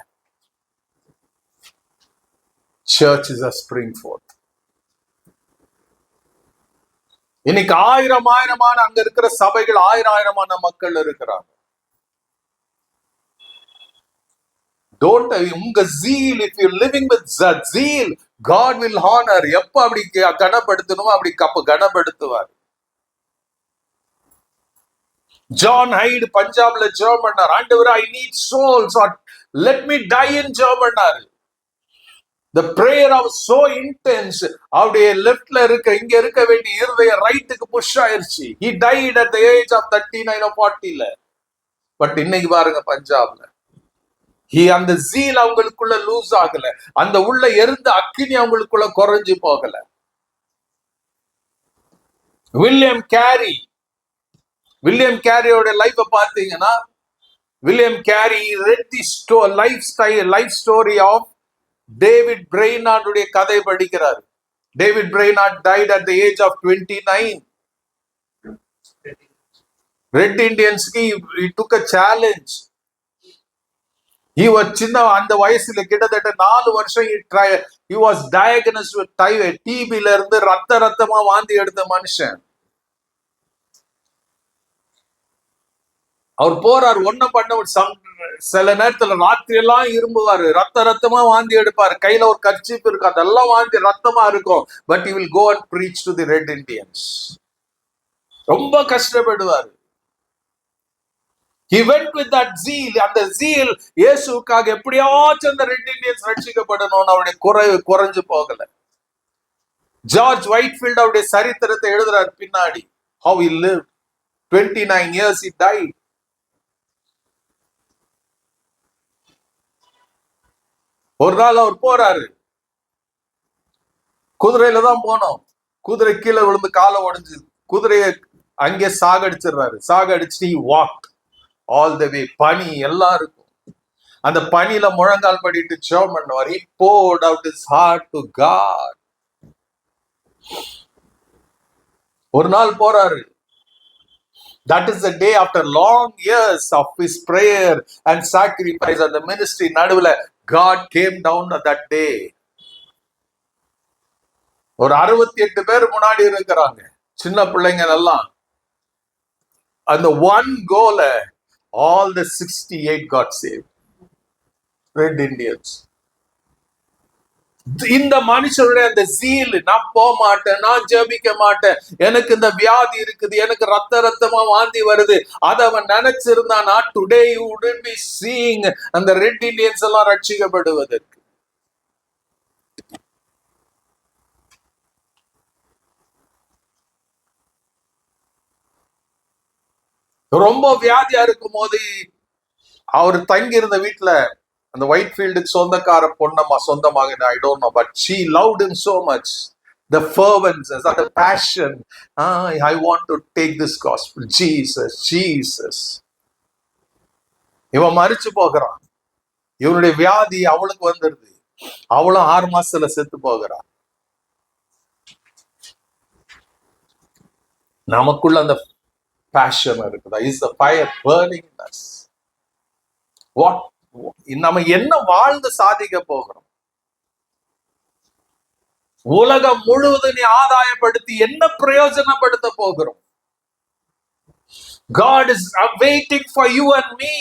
search is a spring forth. இன்னைக்கு ஆயிரமான அங்க இருக்கிற சபைகள் ஆயிரமான மக்கள் இருக்கிறாங்க. Don't உங்க zeal, if you living with that zeal, God will honor. எப்ப அப்படி கனப்படுத்தணுமோ அப்படி கனப்படுத்துவார். ஜான் ஹைடு பஞ்சாப்ல ஜெபம் பண்ணார், ஆண்டவரே I need souls, or let me die in ஜெபம். The prayer was so intense. அவருடைய லெஃப்ட்ல இங்க இருக்க வேண்டிய இருதய ரைட்டுக்கு புஷ் ஆயிருச்சு. He died at the age of 39 or 40. But இன்னைக்கு பாருங்க பஞ்சாப்ல அந்த ஜீல் அவங்களுக்குள்ள லூஸ் ஆகல, அந்த உள்ள எரிந்த அக்கினி அவங்களுக்குள்ள குறைஞ்சு போகல. வில்லியம் கேரியோட லைஃப பாத்தீங்கன்னா, William Carey read the life story of David பிரெய்னார்டுடைய கதை படிக்கிறார். David Brainerd died at the age of 29. Red இண்டியன்ஸ்க்கு he took a challenge. சின்ன அந்த வயசுல கிட்டத்தட்ட 4 வருஷம் he was diagnosed with டிபில இருந்து ரத்தமா வாந்தி எடுத்த மனுஷன். அவர் போறார், ஒன்னும் பண்ண சில நேரத்துல ராத்திரி எல்லாம் இரும்புவாரு, ரத்தமா வாந்தி எடுப்பாரு. கையில ஒரு கர்ச்சீப் இருக்கு, அதெல்லாம் வாந்தி ரத்தமா இருக்கும். But he will go and preach to the Red Indians. ரொம்ப கஷ்டப்படுவாரு. He went with that zeal. அந்த zeal இயேசுவுக்காக எப்படியாச்சும் அந்த ரெட் இண்டியன்ஸ் ரட்சிக்கப்படணும்னு அவருடைய குறைஞ்சு போகல. ஜார்ஜ் ஒயிட்ஃபீல்ட் அவருடைய சரித்திரத்தை எழுதுறார் பின்னாடி. How he lived 29 years, he died. ஒரு நாள் அவர் போறாரு, குதிரையில தான் போனோம். குதிரை கீழே விழுந்து காலை உடைஞ்சு குதிரையை அங்கே சாகடிச்சு he walked all the way. பனி எல்லாம் இருக்கும். அந்த பனியில முழங்கால் படிட்டு ஜெபம் பண்ணுவார். He poured out his heart to God. ஒரு நாள் போறாரு. That is the day after long years of his prayer and sacrifice and the ministry. நடுவுல God came down on that day. ஒரு 68 பேர் முன்னாடி இருக்கிறாங்க, சின்ன பிள்ளைங்க எல்லாம். அந்த one goal, all the 68 got saved. Red Indians. இந்த மனுஷனுடைய அந்த zeal, நான் போக மாட்டேன், நான் ஜெபிக்க மாட்டேன், எனக்கு இந்த வியாதி இருக்குது, எனக்கு ரத்தமா வாந்தி வருது, அத அவன் நினைச்சிருந்தானா today you wouldn't be seeing அந்த Red Indians எல்லாம் ரட்சிக்கப்படுவதற்கு. ரொம்ப வியாதியா இருக்கும் போது அவர் தங்கி இருந்த வீட்டுல அந்த ஒயிட் ஃபீல்டுக்கு சொந்தக்கார பொண்ணம்மா சொந்தமாக I don't know, but she loved him so much. The fervency, the passion. I want to take this gospel. Jesus. இவன் மரிச்சு போகிறான். இவனுடைய வியாதி அவளுக்கு வந்துடுது. அவளும் 6 மாசத்துல செத்து போகிறான். நமக்குள்ள அந்த passion இருக்குதா? Is the fire burning in us? What? நம்ம என்ன வாழ்ந்து சாதிக்க போகிறோம்? உலகம் முழுவதும் நீ ஆதாயப்படுத்தி என்ன பிரயோஜனப்படுத்த போகிறோம்? God is waiting for you and me.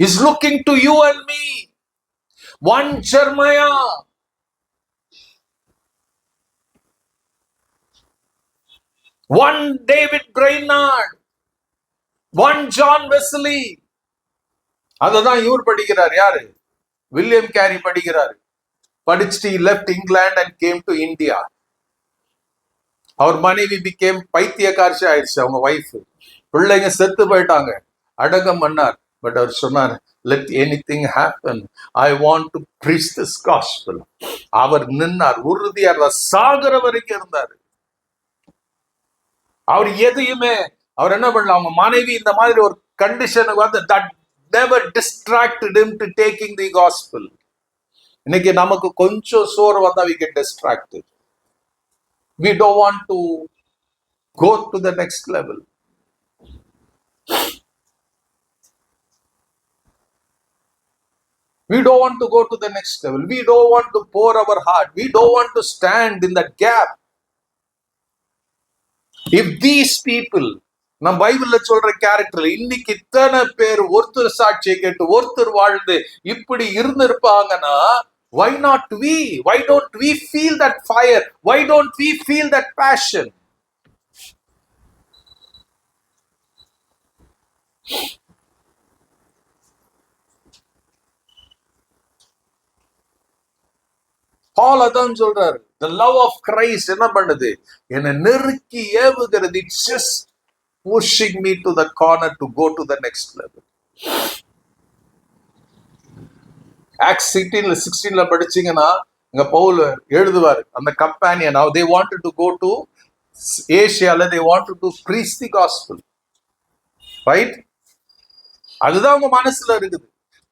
He's looking to you and me. One Jeremiah, one David Brainerd, one John Wesley. அததான் இவர் படிக்கிறார். யாரு? வில்லியம் கேரி படிக்கிறார். படிச்சுட்டு he left England and came to India. அவர் மனைவி became பைத்தியக்காரசி ஆயிடுச்சு. அவங்க wife, பிள்ளைங்க செத்து போயிட்டாங்க. அடக்கம் பண்ணார். பட் அவர் சொன்னார், let anything happen, I want to preach this gospel. அவர் நின்னார், உறுதியாக சாகர வரைக்கும் இருந்தார். அவர் எதையுமே அவர் என்ன பண்ணல, அவங்க மனைவி இந்த மாதிரி ஒரு கண்டிஷனுக்கு வந்து that never distracted him to taking the gospel. இன்னைக்கு நமக்கு கொஞ்சம் சோறு வந்தா we get distracted. We don't want to go to the next level. We don't want to go to the next level. We don't want to pour our heart. We don't want to stand in that gap. If these people, நம்ம பைபிள்ல சொல்ற character, இன்னைக்கு இத்தனை பேர் ஒருத்தர் சாட்சியை கேட்டு ஒருத்தர் வாழ்ந்து இப்படி இருந்திருப்பாங்கன்னா, why not we? Why don't we feel that fire? Why don't we feel that passion? Paul அதான் சொல்றாரு, the love of Christ என்ன பண்ணுது? என்னை நெருக்கி ஏவுகிறது. It's just pushing me to the corner to go to the next level. Acts 16 படிச்சீங்கன்னா இங்க பவுல் எழுதுவார், அந்த companion they wanted to go to Asia, they wanted to preach the gospel, right? அதுதான் உங்க மனசுல இருக்குது.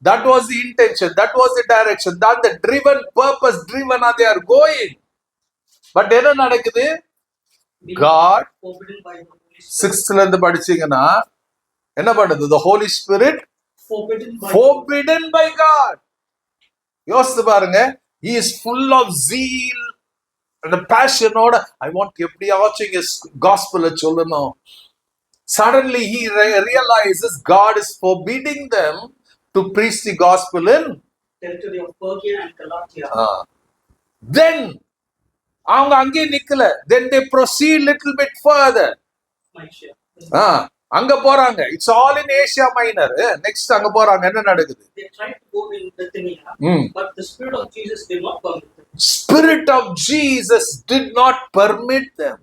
That was the intention, that was the direction, that the driven purpose, driven they are going. But என்ன நடக்குது? God 6th இருந்து படிச்சீங்கன்னா என்ன பண்ணுது? The Holy Spirit forbidden by God. யோசித்து பாருங்க, he is full of zeal and passion ஓட I want எப்படியாச்சும் gospel சொல்லணும். Suddenly he realizes God is forbidding them to preach the gospel in territory of Persia and Galatia. Then அவங்க அங்கே நிக்கல. Then they proceed little bit further. அங்க போறாங்க. It's all in Asia Minor. Next அங்க போறாங்க. என்ன நடக்குது? They tried to go in Bithynia, but the Spirit of Jesus did not permit them. Spirit of Jesus did not permit them.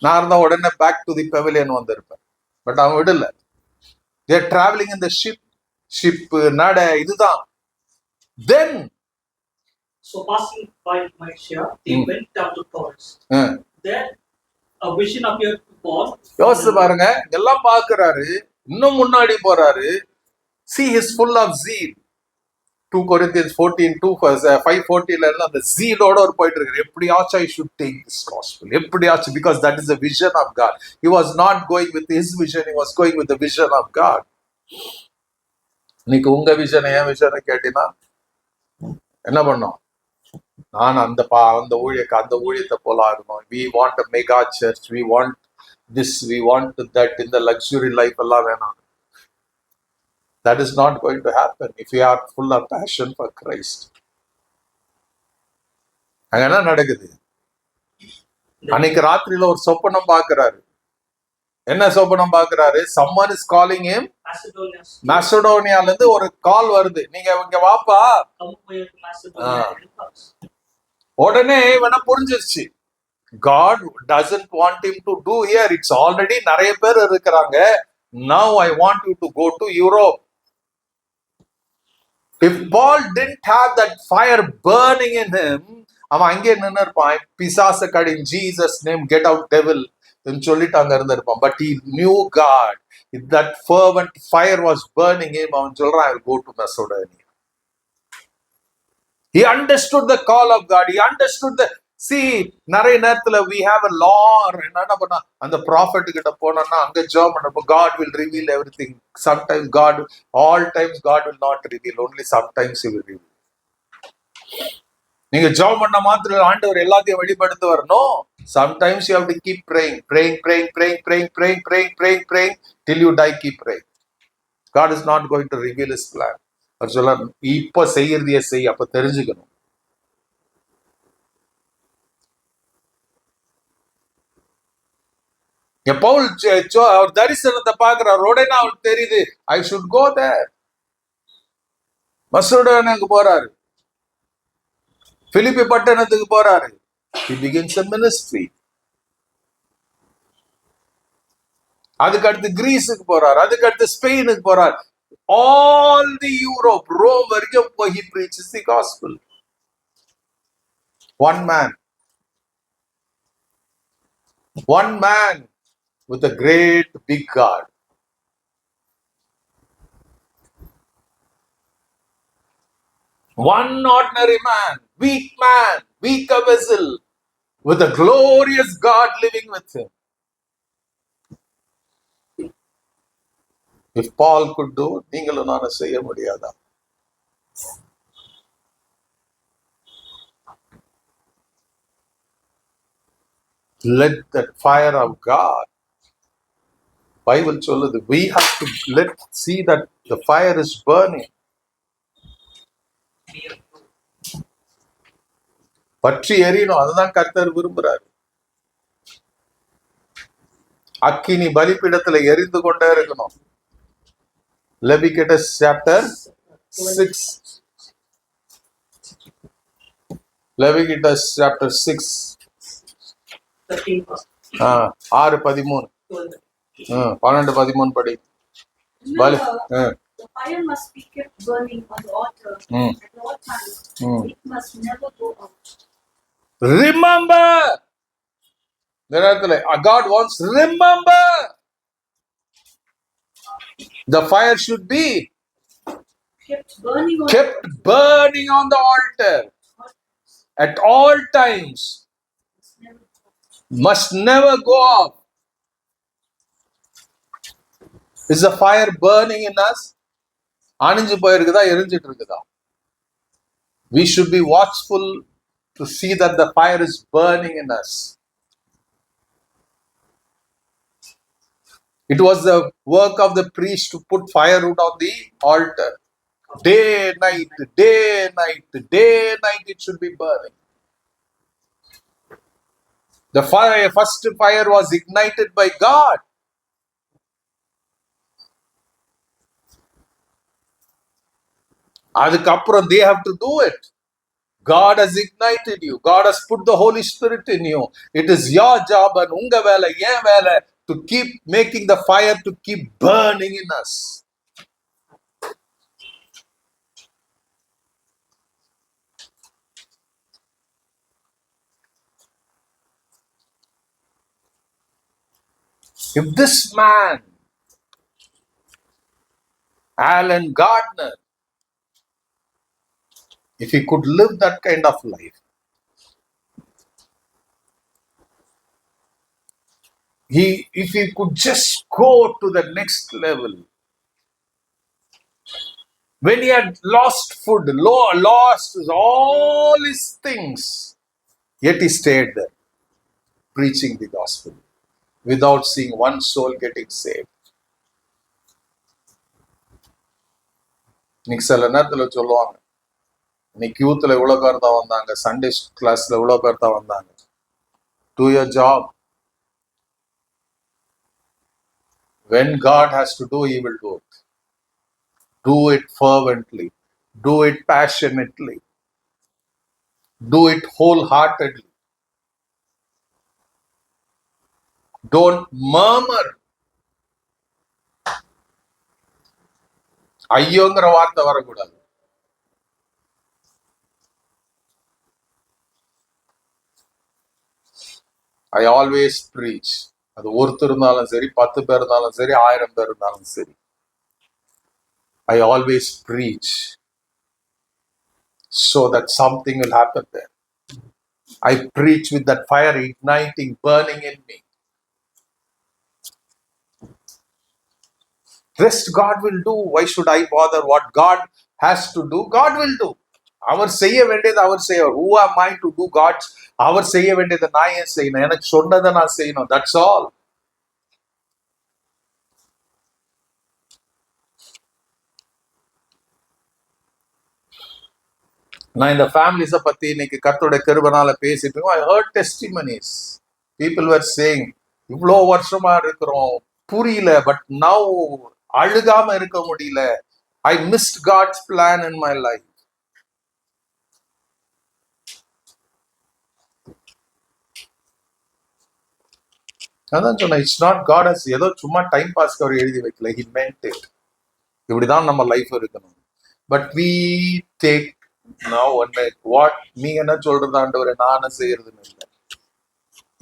நான் இருந்தா உடனே back to the pavilion வந்திருப்பேன். But அவங்க விடல. They are traveling in the ship நட இதுதான். Then so passing by Mysia, they went down to Troas. There a vision appeared to Paul. யோசிச்சு பாருங்க, எல்லாம் பார்க்கறாரு, இன்னும் முன்னாடி போறாரு. See, he is full of zeal. 2 Corinthians 5:14 ல அந்த zeal-ஓட ஒரு போயிட்டு இருக்காரு. எப்படியாச்சும் I should take this gospel. எப்படியாச்சும், because that is the vision of God. He was not going with his vision, he was going with the vision of God. இன்னைக்கு உங்க vision என் vision கேட்டீங்கன்னா என்ன பண்ணோம்? நான் அந்த ஊழியத்தை போல ஆகணும். We want a mega church, we want this, we want that, in the luxury life எல்லாம் வேணாம். That is not going to happen if you are full of passion for Christ. அங்க என்ன நடக்குது? அன்னைக்கு ராத்திரியில ஒரு சொப்பனம் பார்க்கிறாரு. என்ன சொப்பனம் பார்க்கிறாரு? someone is calling him. மாசிடோனியால இருந்து ஒரு கால் வருது, நீங்க இங்க வாப்பா. உடனே இவனை புரிஞ்சிருச்சு, God doesn't want him to do here. It's already நிறைய பேர் இருக்கிறாங்க. Now I want you to go to Europe. If Paul didn't have that fire burning in him, அவன் அங்கே நின்று இருப்பான். பிசாச கடி, in Jesus name, get out devil சொல்லிட்டு அங்க இருந்திருப்பான். But he knew God. If that fervent fire was burning him, அவன் சொல்றான், I will go to Macedonia. He understood the call of God. He understood the, see, நிறைய நேரத்துல we have a law. என்ன பண்ணா, அந்த ப்ராஃபட் கிட்ட போனோம்னா அங்க ஜெபம் பண்ணப்போ God will reveal everything. Sometimes God, all times God will not reveal. Only sometimes he will reveal. நீங்க ஜெபம் பண்ண மாத்திரம் ஆண்டவர் எல்லாத்தையும் வெளிப்படுத்த வரணும். Sometimes you have to keep praying till you die. Keep praying. God is not going to reveal his plan. அவர் சொல்ல, இப்ப செய்யறதையே செய், அப்ப தெரிஞ்சுக்கணும். பவுல் தரிசனத்தை பாக்குறார், உடனே அவருக்கு தெரியுது, I should go there. மசடோனியாக்கு போறாரு, பிலிப்பி பட்டணத்துக்கு போறாரு. He begins a ministry. அதுக்கு அடுத்து கிரீஸுக்கு போறாரு, அதுக்கு அடுத்து ஸ்பெயினுக்கு போறாரு. All the Europe, Rome வரைக்கும் போய் he preaches the gospel. One man with a great big God. One ordinary man, weak a vessel, with a glorious God living with him. If Paul could do, நீங்களும் நானும் செய்ய முடியாதா? Let that fire of God, Bible சொல்லுது, we have to see that the fire is burning. பற்றி எரியணும், அதுதான் கர்த்தர் விரும்புறாரு. அக்கினி பலிபீடத்துல எரிந்து கொண்டே இருக்கணும். Leviticus chapter 6. Leviticus chapter 6. 6:13. 12-13 படி. The fire must be kept burning on the altar at all times. It must never go out. Remember. God wants, remember. The fire should be kept burning on the altar at all times. Must never go off. Is the fire burning in us? அணிஞ்சு போயிருக்குதா, எரிஞ்சிட்டு இருக்குதா? We should be watchful to see that the fire is burning in us. It was the work of the priest to put firewood on the altar. Day and night, it should be burning. The first fire was ignited by God. அதுக்கப்புறம் they have to do it. God has ignited you. God has put the Holy Spirit in you. It is your job and உங்க வேலை, என் வேலை, to keep making the fire to keep burning in us. If this man, Alan Gardner, if he could live that kind of life, if he could just go to the next level. When he had lost food, lost all his things, yet he stayed there, preaching the gospel, without seeing one soul getting saved. இன்னைக்கு சில நேரத்துல சொல்லுவாங்க, இன்னைக்கு யூத்ல இவ்வளவு பேர் தான் வந்தாங்க, Sunday கிளாஸ்ல இவ்வளவு பேர் தான் வந்தாங்க. Do your job. When God has to do, he will do it. Do it fervently. Do it passionately. Do it wholeheartedly. Don't murmur. ஐயோங்கிற வார்த்தை வரக்கூடாது. I always preach. அது ஒருத்தர் இருந்தாலும் சரி, 10 பேர் இருந்தாலும் சரி, 1000 பேர் இருந்தாலும் சரி. I always preach so that something will happen there. I preach with that fire igniting, burning in me. Rest God will do. Why should I bother? What God has to do, God will do. அவர் செய்ய வேண்டியது அவர் செய்வார். Who am I to do God's? அவர் செய்ய வேண்டியதை நான் ஏன் செய்யணும்? எனக்கு சொன்னதை நான் செய்யணும். That's all. நான் இந்த ஃபேமிலிஸை பத்தி இன்னைக்கு கர்த்தருடைய கிருபையால பேசிட்டு இருக்கோம். I heard testimonies. People were saying, இவ்வளோ வருஷமா இருக்கிறோம், புரியல, பட் now அழுகாம இருக்க முடியல. I missed God's plan in my life. அதான் சொன்னேன், இட்ஸ் நாட் காட் ஹஸ் ஏதோ சும்மா டைம் பாஸ்க்கு அவர் எழுதி வைக்கல. He meant it. இப்படிதான் நம்ம லைஃப் இருக்கணும். But we take now one what நீங்க என்ன சொல்றது ஆண்டவரே, நானும் செய்யறதுன்னு இல்லை.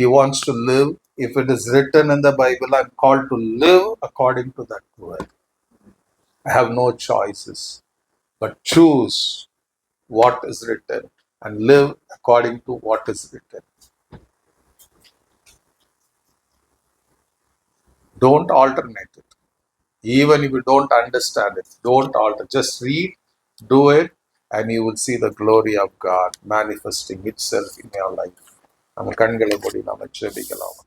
He wants to live. If it is written in the Bible, I'm called to live according to that word. I have no choices but choose what is written and live according to what is written. Don't alternate it. Even if you don't understand it, don't alter. Just read, do it, and you will see the glory of God manifesting itself in your life. நம்ம கண்களை மூடி நாம ஜெபிக்கலாம்.